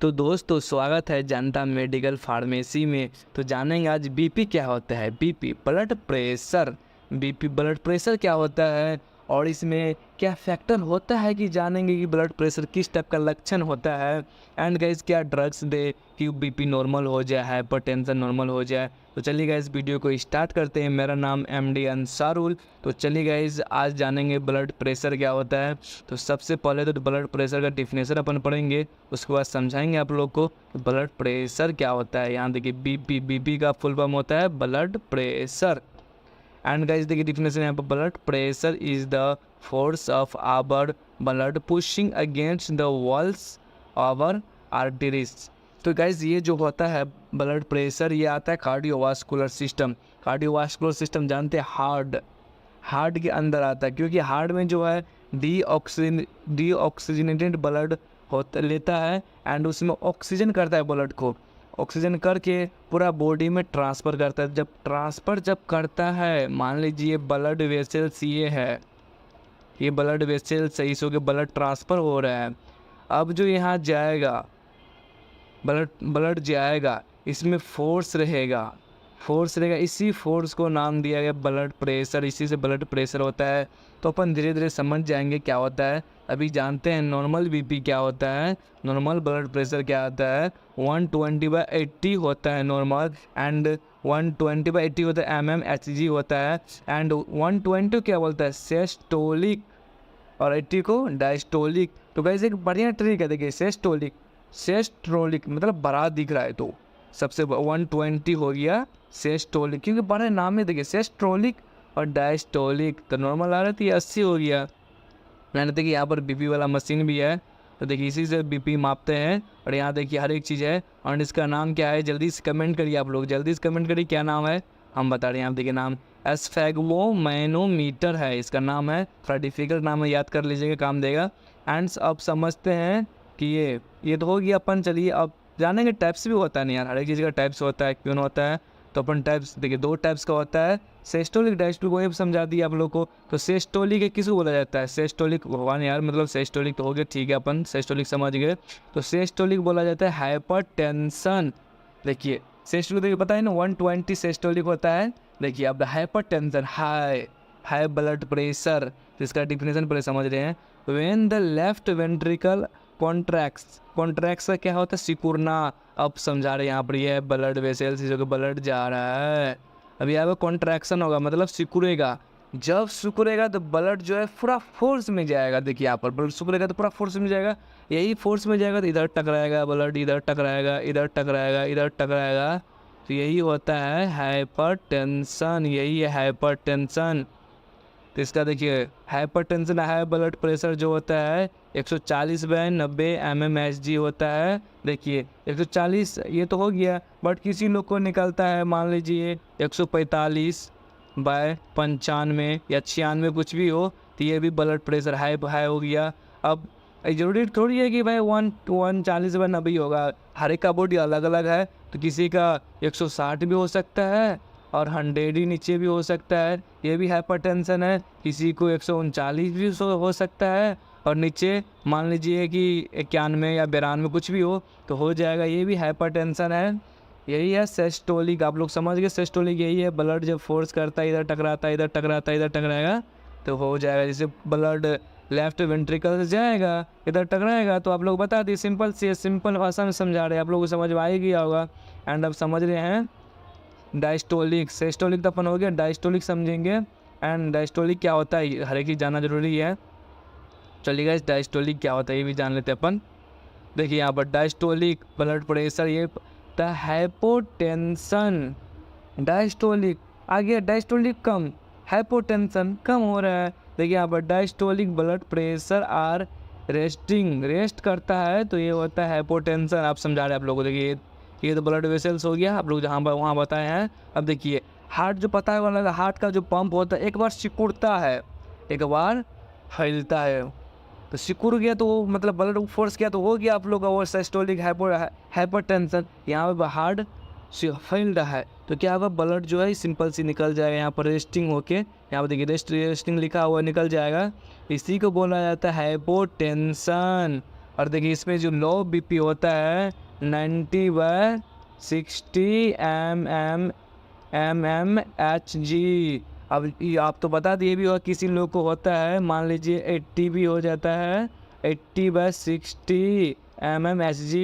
तो दोस्तों स्वागत है जनता मेडिकल फार्मेसी में। तो जानेंगे आज बीपी क्या होता है। BP blood pressure, BP blood pressure क्या होता है और इसमें क्या फैक्टर होता है कि जानेंगे कि ब्लड प्रेशर किस टाइप का लक्षण होता है। एंड गाइस क्या ड्रग्स दे कि बीपी नॉर्मल हो जाए, हाइपरटेंशन नॉर्मल हो जाए। तो चलिए गाइस वीडियो को स्टार्ट करते हैं। मेरा नाम एमडी अंसारुल। तो चलिए गाइस आज जानेंगे ब्लड प्रेशर क्या होता है। तो सबसे पहले तो ब्लड प्रेशर का डिफिनेशन अपन पढ़ेंगे, उसके बाद समझाएंगे आप लोग को कि ब्लड प्रेशर क्या होता है। यहाँ देखिए बीपी, बीपी का फुल फॉर्म होता है ब्लड प्रेशर। एंड गाइस देखिए डिफिनेशन यहाँ पर, blood pressure is the force of our blood pushing against the walls our arteries. तो गाइस ये जो होता है ब्लड प्रेशर, ये आता है कार्डियोवास्कुलर सिस्टम। कार्डियोवास्कुलर सिस्टम जानते हैं, हार्ट के अंदर आता है, क्योंकि हार्ट में जो है डीऑक्सीजनेटेड ब्लड होता लेता है एंड उसमें ऑक्सीजन करता है, ब्लड को ऑक्सीजन करके पूरा बॉडी में ट्रांसफ़र करता है। जब करता है, मान लीजिए ब्लड वेसल्स ये है, ये ब्लड वेसल्स सही से होकर ब्लड ट्रांसफ़र हो रहा है। अब जो यहाँ जाएगा ब्लड जाएगा, इसमें फोर्स रहेगा, इसी फोर्स को नाम दिया गया ब्लड प्रेशर। इसी से ब्लड प्रेशर होता है। तो अपन धीरे धीरे समझ जाएंगे क्या होता है। अभी जानते हैं नॉर्मल बीपी क्या होता है, नॉर्मल ब्लड प्रेशर क्या होता है। 120/80 होता है नॉर्मल, एंड 120/80 होता है mmHg होता है। एंड 120 क्या बोलता है, सिस्टोलिक, और 80 को डायस्टोलिक। तो गाइस एक बढ़िया ट्रिक है, देखिए सिस्टोलिक मतलब बड़ा दिख रहा है, तो सबसे 120 हो गया सिस्टोलिक, क्योंकि बड़े नाम में देखिए सिस्टोलिक और डायस्टोलिक। तो नॉर्मल आ रहा था, ये 80 हो गया। मैंने देखिए यहाँ पर बीपी वाला मशीन भी है, तो देखिए इसी से बीपी मापते हैं। और यहाँ देखिए हर एक चीज़ है, और इसका नाम क्या है जल्दी से कमेंट करिए, आप लोग जल्दी से कमेंट करिए क्या नाम है, हम बता रहे हैं। आप देखिए नाम एस्फेगमोमैनोमीटर है, इसका नाम है। थोड़ा डिफिकल्ट नाम है, याद कर लीजिएगा, काम देगा। एंड अब समझते हैं कि ये तो हो गया अपन। चलिए अब जानेंगे टाइप्स भी होता है नहीं यार, हर एक चीज़ का टाइप्स होता है, क्यों होता है। तो अपन टाइप्स देखिए, दो टाइप्स का होता है, सिस्टोलिक डायस्टोलिक, वही समझा दिया आप लोग को। तो सिस्टोलिक किसको बोला जाता है, सिस्टोलिक, भगवान यार मतलब सिस्टोलिक तो हो गया, ठीक है अपन सिस्टोलिक समझ गए। तो सिस्टोलिक बोला जाता है हाइपरटेंशन। देखिए सिस्टोलिक देखिए पता है ना, 120 सिस्टोलिक होता है। देखिए अब हाइपरटेंशन, हाई ब्लड प्रेशर, इसका डिफिनेशन पहले समझ रहे हैं। When the left ventricle contracts का क्या होता है, सिकुड़ना। अब समझा रहे हैं यहाँ पर, ये ब्लड वेसल्स जो कि ब्लड जा रहा है, अभी यहाँ पर कॉन्ट्रैक्शन होगा मतलब सिकुड़ेगा। जब सिकुड़ेगा तो ब्लड जो है पूरा फोर्स में जाएगा। देखिए यहाँ पर ब्लड सिकुड़ेगा तो पूरा फोर्स में जाएगा, यही फोर्स में जाएगा तो इधर टकराएगा ब्लड, इधर टकराएगा, इधर टकराएगा, इधर टकराएगा। तो यही होता है हाइपरटेंशन, यही है हाइपरटेंशन। तो इसका देखिए हाइपरटेंशन, हाई ब्लड प्रेशर जो होता है 140/90 mmHg होता है। देखिए 140 ये तो हो गया, बट किसी लोग को निकलता है मान लीजिए 145/95 या 96 कुछ भी हो, तो ये भी ब्लड प्रेशर हाई हो गया। अब जरूरी थोड़ी है कि भाई 140/90 होगा, हर एक का बॉडी अलग अलग है। तो किसी का 160 भी हो सकता है और 100 ही नीचे भी हो सकता है, ये भी हाइपरटेंशन है। किसी को 139 भी हो सकता है और नीचे मान लीजिए कि 91 या 92 कुछ भी हो तो जाएगा, ये भी हाइपरटेंशन है। यही है सिस्टोलिक, आप लोग समझ गए। सिस्टोलिक यही है, ब्लड जब फोर्स करता है, इधर टकराता है, इधर टकराता है, इधर टकराएगा तो हो जाएगा। जैसे ब्लड लेफ्ट वेंट्रिकल से जाएगा, इधर टकराएगा, तो आप लोग बता दिए, सिंपल भाषा में समझा रहे हैं, आप लोग को समझ में आ ही गया होगा। एंड अब समझ रहे हैं डायस्टोलिक, सिस्टोलिक तो अपन हो गया, डायस्टोलिक समझेंगे। एंड डायस्टोलिक क्या होता है, हर एक चीज़ जानना जरूरी है। चलिए गाइस डायस्टोलिक क्या होता है ये भी जान लेते हैं अपन। देखिए यहाँ पर डायस्टोलिक ब्लड प्रेशर, ये द हाइपोटेंशन, डायस्टोलिक आ गया, डायस्टोलिक कम, हाइपोटेंशन कम हो रहा है। देखिए यहाँ पर diastolic blood pressure at rest करता है, तो ये होता है हाइपोटेंशन। आप समझा रहे हैं आप लोगों को। देखिए ये तो ब्लड वेसल्स हो गया, आप लोग जहाँ पर वहाँ बताए हैं। अब देखिए हार्ट जो पता है वाला, हार्ट का जो पंप होता है, एक बार सिकुड़ता है, एक बार फैलता है। तो सिकुड़ गया तो वो मतलब ब्लड फोर्स किया तो हो गया आप लोग का वो सिस्टोलिक हाइपरटेंशन। यहाँ पर हार्ट फैल रहा है तो क्या होगा, ब्लड जो है सिंपल सी निकल जाएगा, यहाँ पर रेस्टिंग होके, यहाँ पर देखिए रेस्टिंग लिखा हुआ निकल जाएगा। इसी को बोला जाता है हाइपोटेंशन। और देखिए इसमें जो लो बीपी होता है 90/60 mmHg। अब आप तो बता दिए भी होगा, किसी लोग को होता है मान लीजिए 80 भी हो जाता है, 80/60 mmHg।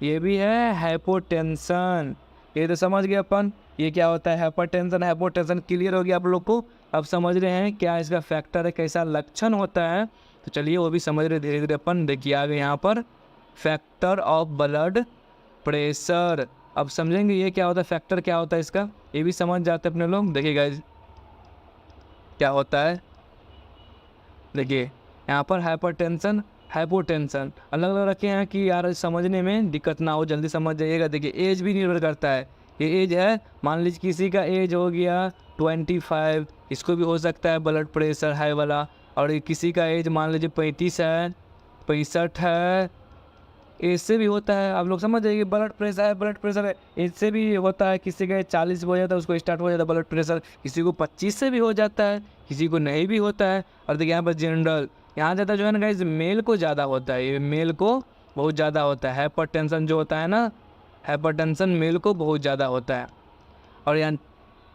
ये भी है हाइपोटेंशन। ये तो समझ गए अपन, ये क्या होता है हाइपरटेंशन। हाइपोटेंशन क्लियर हो गया आप लोग को। अब समझ रहे हैं क्या इसका फैक्टर है, कैसा लक्षण होता है, तो चलिए वो भी समझ रहे धीरे धीरे अपन। देखिए आगे यहाँ पर फैक्टर ऑफ ब्लड प्रेशर। अब समझेंगे ये क्या होता है, फैक्टर क्या होता है इसका, ये भी समझ जाते हैं अपने लोग। देखिए गाइस क्या होता है, देखिए यहाँ पर हाइपरटेंशन हाइपोटेंशन अलग अलग रखे हैं कि यार समझने में दिक्कत ना हो, जल्दी समझ जाइएगा। देखिए एज भी निर्भर करता है, ये एज है, मान लीजिए किसी का एज हो गया 25, इसको भी हो सकता है ब्लड प्रेशर हाई वाला। और किसी का एज मान लीजिए 35 है, 65 है, इससे भी होता है। आप लोग समझ जाइए ब्लड प्रेशर है, इससे भी होता है। किसी का 40 हो जाता है, उसको स्टार्ट हो जाता है ब्लड प्रेशर, किसी को 25 से भी हो जाता है, किसी को नहीं भी होता है। और देखिए यहाँ पर जनरल, यहाँ ज़्यादा जो है ना गाइस मेल को ज़्यादा होता है, ये मेल को बहुत ज़्यादा होता है। हाइपरटेंशन जो होता है ना, हाइपरटेंशन मेल को बहुत ज़्यादा होता है। और यहाँ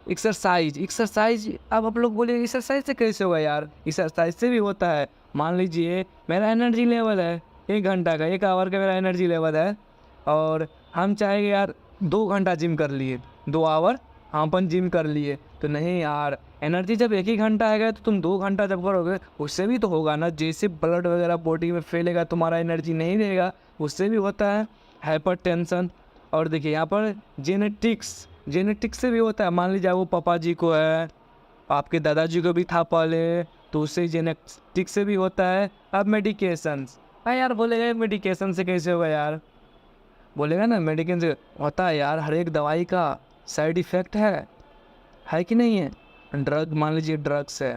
एक्सरसाइज, अब आप लोग बोलिए एक्सरसाइज से कैसे होगा यार, एक्सरसाइज से भी होता है। मान लीजिए मेरा एनर्जी लेवल है 1 घंटा का, 1 आवर का मेरा एनर्जी लेवल है, और हम चाहेंगे यार 2 घंटा जिम कर लिए, 2 आवर हम अपन जिम कर लिए, तो नहीं यार, एनर्जी जब 1 ही घंटा आएगा तो तुम 2 घंटा जब करोगे उससे भी तो होगा ना। जैसे ब्लड वगैरह बॉडी में फैलेगा तुम्हारा एनर्जी नहीं रहेगा, उससे भी होता है हाइपरटेंशन। और देखिए यहाँ पर जेनेटिक्स से भी होता है। मान लीजिए वो पापा जी को है, आपके दादाजी को भी था पहले, तो उससे जेनेटिक्स से भी होता है। अब मेडिकेशन, हाँ यार बोलेगा मेडिकेशन से कैसे होगा यार, बोलेगा ना मेडिकेशन से होता है यार, हर एक दवाई का साइड इफ़ेक्ट है कि नहीं है। ड्रग, मान लीजिए ड्रग्स है,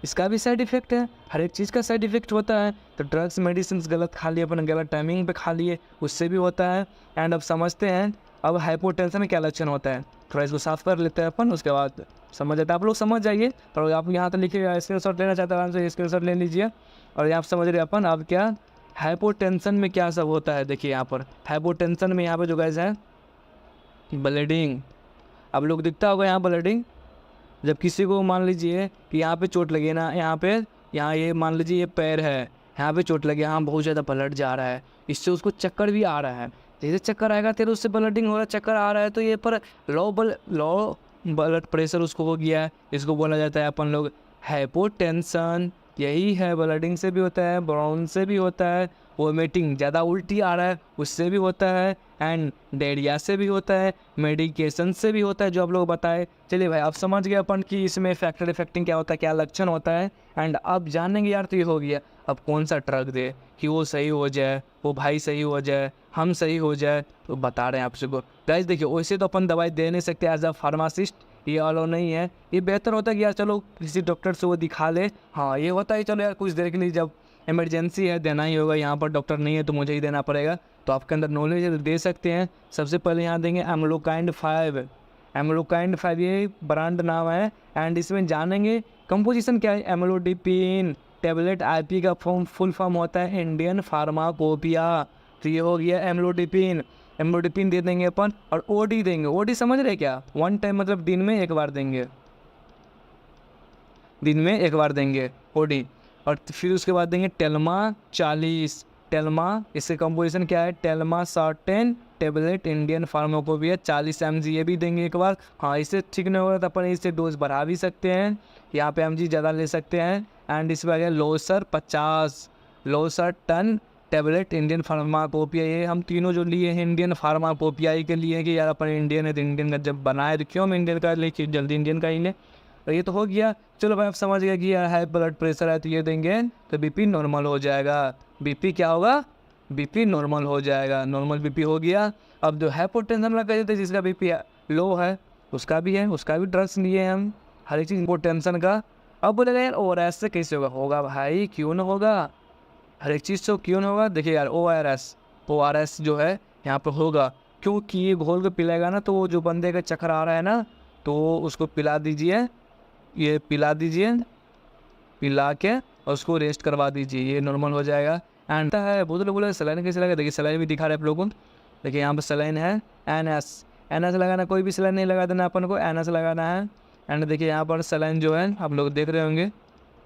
इसका भी साइड इफ़ेक्ट है, हर एक चीज़ का साइड इफ़ेक्ट होता है। तो ड्रग्स मेडिसिन गलत खा लिए अपन, गलत टाइमिंग पे खा लिए, उससे भी होता है। एंड अब समझते हैं अब हाइपोटेंशन में क्या लक्षण होता है, थोड़ा इसको साफ कर लेते हैं अपन, उसके बाद समझ जाता है। आप लोग समझ जाइए, और आप यहाँ तो लिखिए, स्क्रीनशॉट लेना चाहते हैं आराम से स्क्रीनशॉट ले लीजिए। और यहाँ समझ रहे अपन अब क्या हाइपोटेंशन में क्या सब होता है। देखिए यहाँ पर हाइपोटेंशन में यहाँ पर जो गाइस है ब्लीडिंग, आप लोग दिखता होगा यहाँ ब्लीडिंग। जब किसी को मान लीजिए कि यहाँ पे चोट लगे ना, यहाँ ये मान लीजिए ये पैर है, यहाँ पे चोट लगे, यहाँ बहुत ज़्यादा ब्लड जा रहा है, इससे उसको चक्कर भी आ रहा है। जैसे चक्कर आएगा तेरे उससे ब्लडिंग हो रहा है, चक्कर आ रहा है, तो ये पर लो ब्लड प्रेशर उसको हो गया है, इसको बोला जाता है अपन लोग हाइपोटेंशन। यही है, ब्लडिंग से भी होता है, ब्राउन से भी होता है, वोमिटिंग ज़्यादा उल्टी आ रहा है उससे भी होता है, एंड डायरिया से भी होता है, मेडिकेशन से भी होता है जो आप लोग बताए। चलिए भाई आप समझ गए अपन कि इसमें फैक्टर इफेक्टिंग क्या होता है, क्या लक्षण होता है। एंड अब जानेंगे यार, तो ये हो गया अब कौन सा ड्रग दे कि वो सही हो जाए, वो भाई सही हो जाए, हम सही हो जाए, तो बता रहे हैं आपसे को। गाइस देखिए वैसे तो अपन दवाई दे नहीं सकते एज अ फार्मासिस्ट, ये अलाउ नहीं है। ये बेहतर होता है कि यार चलो किसी डॉक्टर से वो दिखा ले, हाँ ये होता है चलो यार कुछ देर के लिए जब इमरजेंसी है देना ही होगा, यहाँ पर डॉक्टर नहीं है तो मुझे ही देना पड़ेगा, तो आपके अंदर नॉलेज है तो दे सकते हैं। सबसे पहले यहाँ देंगे एम्लोकाइंड 5 ये ब्रांड नाम है। एंड इसमें जानेंगे कंपोजिशन क्या है, एम्लोडिपिन टेबलेट, आईपी का फुल फॉर्म होता है इंडियन फार्माकोपिया। तो ये हो गया एम्लोडिपिन दे देंगे अपन। और ओडी देंगे, ओडी समझ रहे क्या, 1 टाइम मतलब दिन में 1 बार देंगे ओडी। और फिर उसके बाद देंगे टेल्मा 40, इसके कंपोजिशन क्या है, Telma certain tablet Indian pharmacopoeia 40 mg, ये भी देंगे 1 बार। हाँ इससे ठीक नहीं होगा तो अपन इससे डोज बढ़ा भी सकते हैं, यहाँ पे mg ज़्यादा ले सकते हैं। एंड इस पर आ गया Losar 50, Losar 10 tablet Indian pharmacopoeia. ये हम तीनों जो लिए हैं इंडियन फार्माकोपिया के लिए कि यार अपन इंडियन है तो इंडियन का जब बनाए तो क्यों हम इंडियन का ले, जल्दी इंडियन का ही ले। तो ये तो हो गया। चलो भाई आप समझ गए कि यार हाई ब्लड प्रेशर है तो ये देंगे तो बीपी नॉर्मल हो जाएगा। बीपी क्या होगा, बीपी नॉर्मल हो जाएगा, नॉर्मल बीपी हो गया। अब जो हाइपोटेंशन वाला कहते थे जिसका बीपी लो है उसका भी ड्रग्स लिए हम, हर एक चीज़ हिपोटेंशन का। अब बोलेगा यार ORS से कैसे होगा भाई, क्यों ना होगा, हर एक चीज़ से क्यों ना होगा। देखिए यार ORS जो है यहाँ पर होगा, क्योंकि ये घोल के पिलाएगा ना तो वो जो बंदे का चक्कर आ रहा है ना तो उसको पिला दीजिए, ये पिला के और उसको रेस्ट करवा दीजिए, ये नॉर्मल हो जाएगा। एंड है बहुत लोग बोले सलाइन कैसे लगा, देखिए सलाइन भी दिखा रहे हैं आप लोगों को। देखिए यहाँ पर सलाइन है NS लगाना, कोई भी सलाइन नहीं लगा देना अपन को, NS लगाना है। एंड देखिए यहाँ पर सलाइन जो है आप लोग देख रहे होंगे,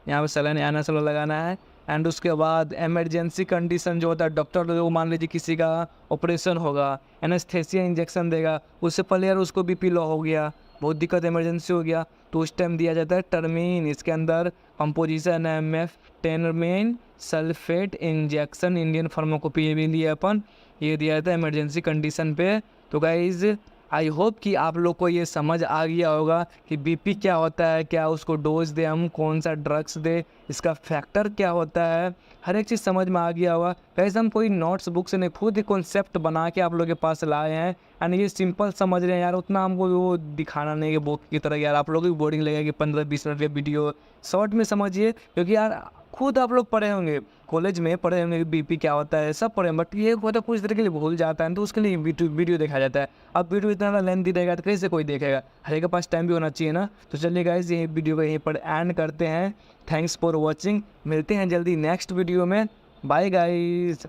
यहाँ पर सलाइन NS लगाना है। एंड उसके बाद इमरजेंसी कंडीशन जो होता है, डॉक्टर जो मान लीजिए किसी का ऑपरेशन होगा, एनेस्थेसिया इंजेक्शन देगा, उससे पहले यार उसको BP लो हो गया, बहुत दिक्कत इमरजेंसी हो गया, तो उस टाइम दिया जाता है टर्मीन। इसके अंदर कंपोजिशन MF टर्मीन सल्फेट इंजेक्शन, इंडियन फार्माकोपी भी लिया अपन, ये दिया जाता है इमरजेंसी कंडीशन पे। तो गाइज आई होप कि आप लोग को ये समझ आ गया होगा कि BP क्या होता है, क्या उसको डोज दे हम, कौन सा ड्रग्स दे, इसका फैक्टर क्या होता है, हर एक चीज़ समझ में आ गया होगा। वैसे हम कोई नोट्स बुक से नहीं, खुद ही कॉन्सेप्ट बना के आप लोगों के पास लाए हैं। एंड ये सिंपल समझ रहे हैं यार, उतना हमको वो दिखाना नहीं है बुक की तरह यार, आप लोगों की बोरिंग लगेगी 15-20 मिनट का वीडियो, शॉर्ट में समझिए। क्योंकि यार खुद आप लोग पढ़े होंगे, कॉलेज में पढ़े होंगे BP क्या होता है, सब पढ़े, बट ये होता कुछ तरह के लिए भूल जाता है, तो उसके लिए वीडियो देखा जाता है। अब वीडियो इतना लेंथी रहेगा तो कैसे कोई देखेगा, हर एक के पास टाइम भी होना चाहिए ना। तो चलिए गाइस ये वीडियो को यहीं पर एंड करते हैं। थैंक्स फॉर वॉचिंग, मिलते हैं जल्दी नेक्स्ट वीडियो में, बाय गाइस।